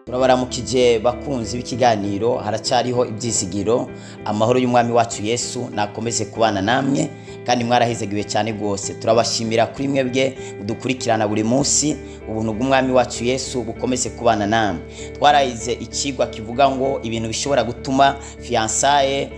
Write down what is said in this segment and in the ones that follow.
Turabaramukije bakunzi b'ikiganiro haracyariho ibyizigiro. Amahoro y'umwami wacu Yesu nakomeze kubana namwe kandi mwarahezegiwe cyane gose. Turabashimira kuri mwebwe mudukurikirana buri munsi. Ubuntu bw'umwami wacu Yesu bukomeze kubana namwe. Twarahize ikigwa kivuga ngo ibintu bishobora gutuma fiançaye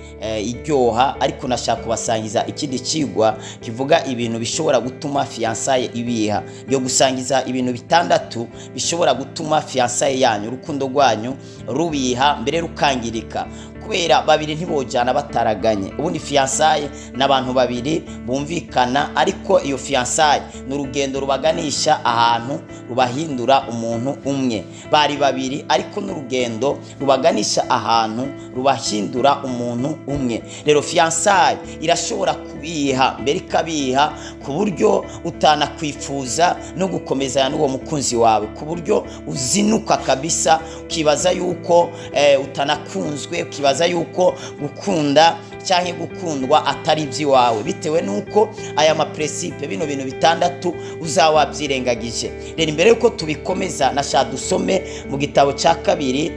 iryoha, ariko nashaka kubasangiza ikindi kigwa kivuga ibintu bishobora gutuma fiançaye ibiha. Yo gusangiza ibintu bitandatu bishobora gutuma fiançaye yanyu, urukundo rwanyu rubiha mbere rukangirika, kubera babiri ntibojana bataraganye. Ubundi fiançaye n'abantu babiri bumvikana, ariko iyo fiançaye n'urugendo rubaganisha ahantu rubahindura umuntu umwe. Bari babiri ariko n'urugendo rubaganisha ahantu rubahindura umuntu umwe. Rero fiançaye irashobora kubiha mbere ikabiha ku buryo utanakwifuza no gukomezanya n'uwo mukunzi wawe, ku buryo uzinuka kabisa ukibaza yuko utanakunzwe, ukibaza yuko gukunda cyangwa gukundwa atari iby'iwawe, bitewe nuko aya mapresipe bino bintu bitandatu uzawabyirengagije. Rero imbere yuko tubikomeza nasha dusome mu gitabo cya kabiri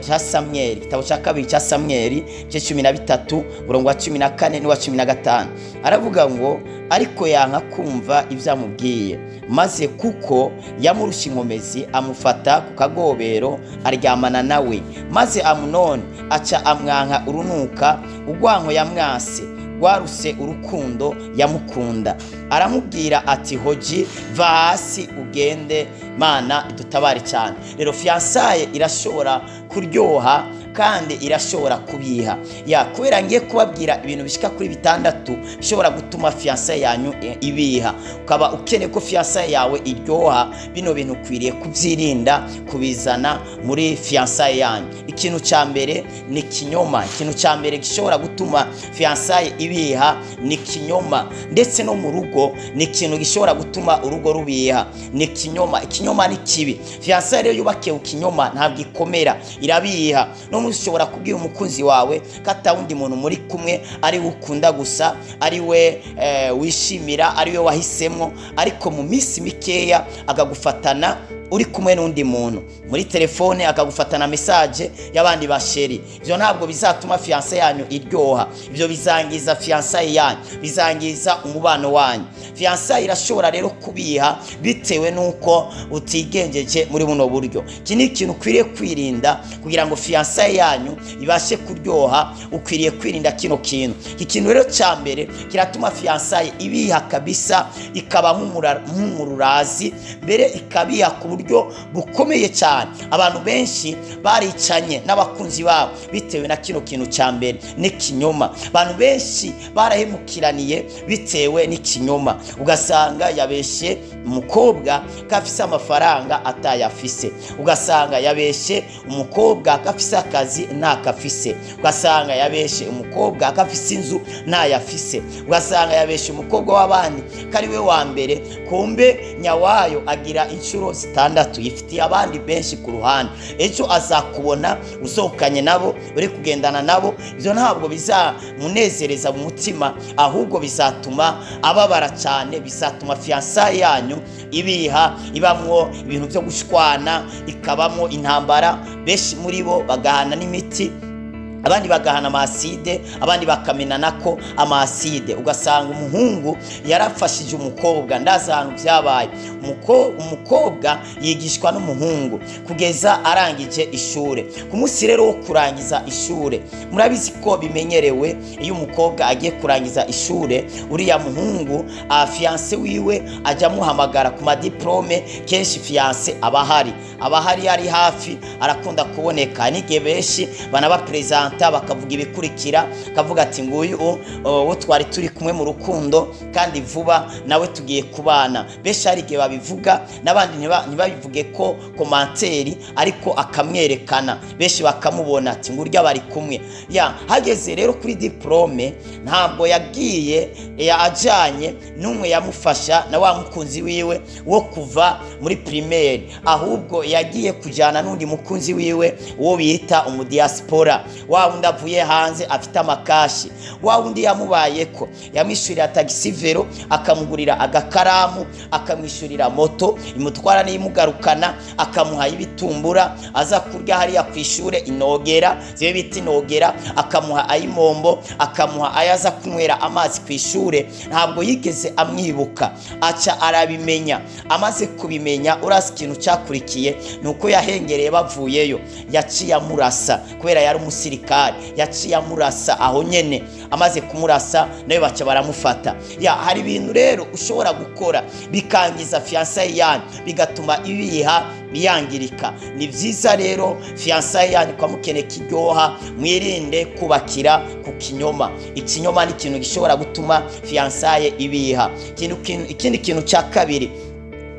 cha Samuel, igitabo cya kabiri cya Samuel cyo 13 murongo wa 14 n'uwa 15. Aravuga ngo ariko yanka kumva ivyamubwiye, maze kuko yamurusha inkomezi amufata ku kagobero aryamana nawe, maze Amunoni aca amwanka urunuka ugwanko yamwase rwaruse urukundo yamukunda. Aramubwira ati hoji va hasi ugende, Mana idutabare cyane. Rero fiançaye irashobora kuryoha kandi irashobora kubiha. Kubera ngiye kubabwira ibintu bishika kuri bitandatu bishobora gutuma fiançaye yanyu ibiha, ukaba ukene ko fiançaye yawe iryoha, bino bintu kwiriye kubyirinda kubizana muri fiançaye yanyu. Ikintu cya mbere ni kinyoma. Ikintu cya mbere gishobora gutuma fiançaye ibiha ni kinyoma, ndetse no mu rugo ni ikintu gishobora gutuma urugo rubiha, ni kinyoma. Ikinyoma ni kibi. Fiançaye rero yubakiye ukinyoma ntabwo ikomera, irabiha. No mushobora kubwira umukunzi wawe kata wundi muntu muri kumwe ari ukunda gusa, ari we wishimira, ari we wahisemo, ariko mu minsi mikeya akagufatana uri kumwe n'undi muntu muri telefone, akagufatana message y'abandi basheri. Ibyo ntabwo bizatuma fiançaye yanyu iryoha, ibyo bizangiza fiançaye yanyu, bizangiza umubano wanyu. Fiançaye irashobora rero kubiha bitewe nuko utigenjeje muri buno buryo. Iki ni ikintu ukwiriye kwirinda kugira ngo fiançaye yanyu ibashe kuryoha. Ukwiriye kwirinda kino kintu. Iki kintu rero cya mbere kiratuma fiançaye ibiha kabisa, ikaba nk'umururazi, mbere ikabiha ku buryo bukomeye cyane. Abantu benshi baricanye n'abakunzi babo bitewe na kino kintu cya mbere, ni kinyoma. Abantu benshi barahemukiraniye bitewe n'ikinyoma. Ugasanga yabeshe umukobwa kafise amafaranga atayafise, ugasanga yabeshe umukobwa kafise akazi ntakafise, ugasanga yabeshe umukobwa kafise inzu ntayafise, ugasanga yabeshe umukobwa w'abandi kari we wa mbere, kumbe nyawayo agira inshuro zitandatu, yifitiye abandi benshi ku ruhande. Ejo azakubona uzokanye nabo, uri kugendana nabo. Ibyo ntabwo bizamunezereza mu mutima, ahubwo bizatuma ababara cyane, bizatuma fiançaye yanyu ibiha, ibamwo ibintu byo gushwana, ikabamwo intambara. Benshi muri bo bagahana n'imiti, abandi bagahana amaside, abandi bakamenana ko amaside. Ugasanga umuhungu yarafashije umukobwa, ndaza ahantu byabaye, umukobwa yigishwa n'umuhungu kugeza arangije ishure. Ku munsi rero wo kurangiza ishure, murabizi ko bimenyerewe iyo umukobwa agiye kurangiza ishure, uriya muhungu fiancé wiwe ajya muhamagara ku madiplome. Kenshi fiancé abahari ari hafi, arakunda kuboneka. Nige benshi banabapresenta bakavuga ibikurikira, kavuga ati nguyu wo twari turi kumwe mu rukundo kandi vuba nawe tugiye kubana. Benshi ari gihe babivuga, nabandi ntibabivuge ko komanteri, ariko akamwerekana, benshi bakamubona ati ngurya bari kumwe. Hageze rero kuri diplome, ntabwo yagiye ajanye n'umwe yamufasha na wa mukunzi wiwe wo kuva muri primaire, ahubwo yagiye kujana n'undi mukunzi wiwe wo bita umudiaspora. wa wundi avuye hanze afite amakashi, wa wundi yamubayeko yamwishyurira tagisi vero, akamugurira agakaramu, akamwishyurira moto imutwara n'imugarukana, akamuha ibitumbura aza kurya hariya ku ishure inogera, zibe bita inogera, akamuha ayimombo, akamuha ayaza kunywera amazi ku ishure. Ntabwo yigeze amwibuka, aca arabimenya. Amaze kubimenya, urasi ikintu cyakurikiye nuko yahengereye bavuyeyo, yaciye amurasa kubera yari umusirikare, yaciye amurasa aho nyene. Amaze kumurasa nawe baca baramufata. Hari ibintu rero ushobora gukora bikangiza fiançailles yanyu, bigatuma ibiha biyangirika. Ni byiza rero fiançailles yanyu kwa mukene kiryoha, mwirinde kubakira ku kinyoma. Ikinyoma ni ikintu gishobora gutuma fiançailles ibiha. Ikindi kintu cya kabiri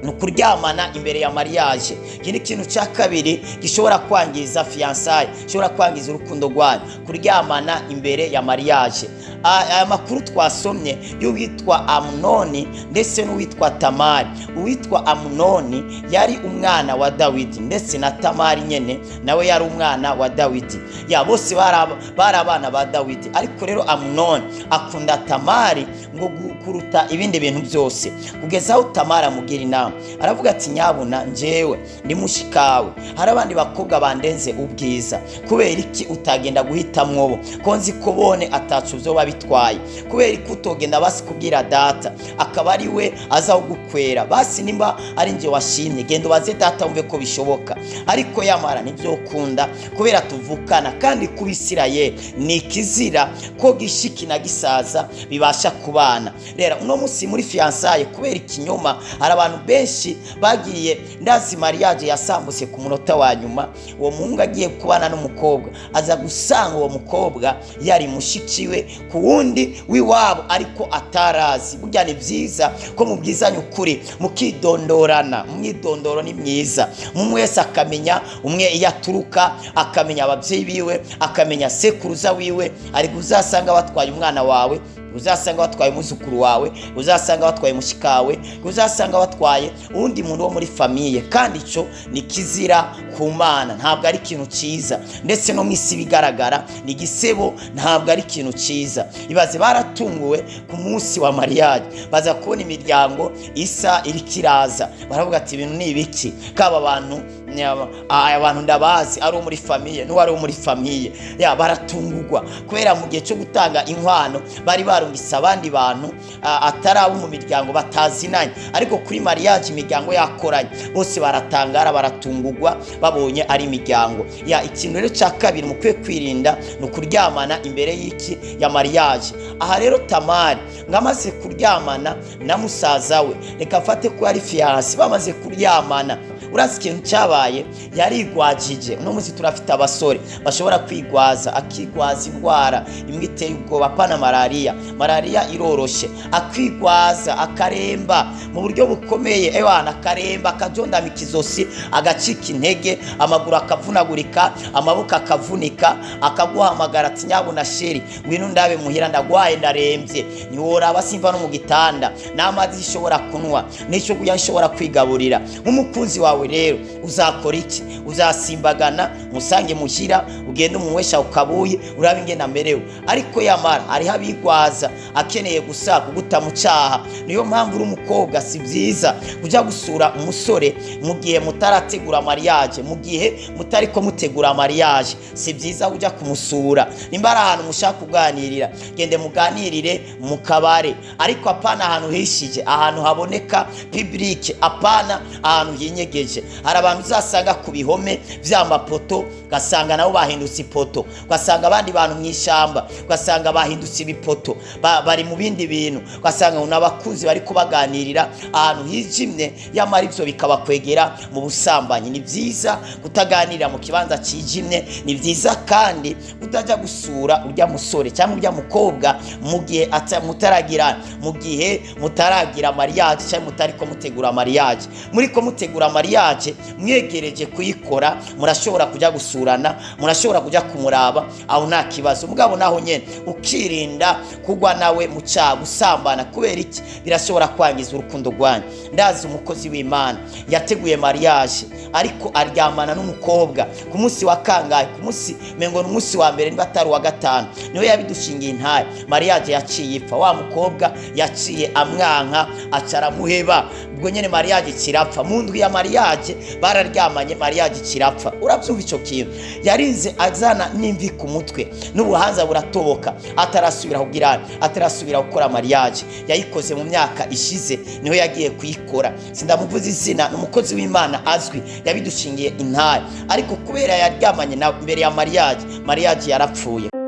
nukuryamana imbere ya mariage. Ikindi kintu cya kabiri gishobora kwangiza fiançailles, gishobora kwangiza urukundo rwanyu, kuryamana imbere ya mariage. Aya makuru twasomye y'uwitwa Amunoni ndetse n'uwitwa Tamari. Uwitwa Amunoni yari umwana wa Dawidi, ndetse na Tamari nyene nawe yari umwana wa Dawidi. Bose bari abana ba Dawidi, ariko rero Amunoni akunda Tamari ngo kuruta ibindi bintu byose, kugeza aho Tamari amugira inama, aravuga ati nyabuna njyewe ndi mushikawe, hari abandi bakobwa bandenze ubwiza, kubera iki utagenda guhitamwo bo, ko nzi ko bone atacu byo bitwaye? Kubera iki utogenda basi kubwira data akaba ari we aza gukwera? Basi nimba ari nje washimye, genda baze data umve ko bishoboka. Ariko yamara nibyo kunda, kubera tuvukana, kandi kubisiraye ni kizira ko gishiki na gisaza bibasha kubana. Rero uno musi muri fiançailles, kubera ikinyoma, hari abantu benshi bagiye, ndazi mariage yasambutse ku munota wa nyuma. Uwo muhungu agiye kubana n'umukobwa, aza gusanga uwo mukobwa yari mushikiwe ku wundi wiwabo, ariko atarazi. Burya ni byiza ko mubwizanya ukuri, mukidondorana. Umwidondoro ni mwiza, umwe wese akamenya umwe iyo aturuka, akamenya ababyeyi biwe, akamenya sekuruza wiwe. Ariko uzasanga batwaye umwana wawe, uzasanga watwaye umuzukuru wawe, uzasanga watwaye mushikawe, uzasanga watwaye undi muntu wo muri famiye, kandi ico ni kizira ku Mana. Ntabwo ari ikintu ciza, ndetse no mwisi bigaragara ni gisebo, ntabwo ari ikintu ciza. Ibaze baratunguwe ku munsi wa mariage, baza kubona imiryango isa iri kiraza, baravuga ati ibintu ni ibiki? Kaba abantu ndabazi ari muri famiye n'uwari muri famiye. Baratungurwa kubera mu gihe cyo gutanga inkwano bari barungisa abandi bantu atarabo mu miryango batazinanye, ariko kuri mariage imiryango yakoranye. Bose baratangara, baratungurwa babonye ari imiryango. Ikintu rero cya kabiri mukwiye kwirinda ni ukuryamana imbere y'iki ya mariage. Aha rero Tamari ngamaze kuryamana na musaza we, reka afate ko ari fiancé, bamaze kuryamana, urasi ikintu cyabaye, yarigwajije. Uno munsi turafite abasore bashobora kwigwaza, akigwaza indwara imwe iteye ubwoba, pana malaria iroroshe, akwigwaza akaremba mu buryo bukomeye. Akaremba, akajondamika izosi, agacika intege, amaguru akavunagurika, amaboko akavunika, akaguhamagara ati nyabuna sheri ngwino ndabe muhira ndagwaye ndarembye. Ntiworaba simva no mu gitanda, n'amazi ishobora kunwa, n'icyo kurya ishobora kwigaburira. Nk'umukunzi wawe rero uzakora iki? Uzasimbagana musange muhira, ugende umwesha ukabuye, urabe ingena merewe. Ariko yamara hariho abigwaza akeneye gusa kuguta mu cyaha. Niyo mpamvu uri umukobwa si byiza kujya gusura umusore mu gihe mutarategura mariage, mu gihe mutariko mutegura mariage. Si byiza kujya kumusura. Nimba ari ahantu mushaka kuganirira, gende muganirire mu kabare, ariko apana ahantu hishije, ahantu haboneka public, apana ahantu hinyegeje. Hari abantu uzasanga ku bihome vy'amapoto, gasanga nabo bahindutse ipoto, gasanga abandi bantu mw'ishamba, gasanga bahindutse ibipoto, bari mu bindi bintu, gasanga n'abakuzi bari kubaganirira ahantu hijimye, yamara ivyo bikabakwegera mu busambanyi. Ni byiza kutaganirira mu kibanza kijimye, ni byiza kandi kutaja gusura urya musore cyangwa urya mukobwa mu gihe mutaragira, mu gihe mutaragira mariage cyangwa mutariko mutegura mariage. Muri ko mutegura mariage mariage mwegereje kuyikora, murashobora kujya gusurana, murashobora kujya kumuraba, aho nta kibazo. Mugabo naho nyene ukirinda kugwa nawe mu cyaha gusambana, kubera iki? Birashobora kwangiza urukundo rwanyu. Ndazi umukozi w'Imana yateguye mariage ariko aryamana n'umukobwa ku munsi wa kangahe, ku munsi mengo n'umunsi wa mbere niba atari wa gatanu, niwe yabidushingiye intaye. Mariage yaciye ipfa, wa mukobwa yaciye amwanka acaramuheba, ubwo nyene mariage kirapfa. Mu ndwi ya mariage bararyamanye, mariage kirapfa. Urabyumva ico kintu? Yarinze azana n'imvi ku mutwe, n'ubuhanza buratoboka, atarasubira gukora mariage. Yayikoze mu myaka ishize, niho yagiye kuyikora. Sindamuvuza izina, n'umukozi w'Imana azwi, yabidushingiye intaye, ariko kubera yaryamanye na mbere ya mariage yarapfuye.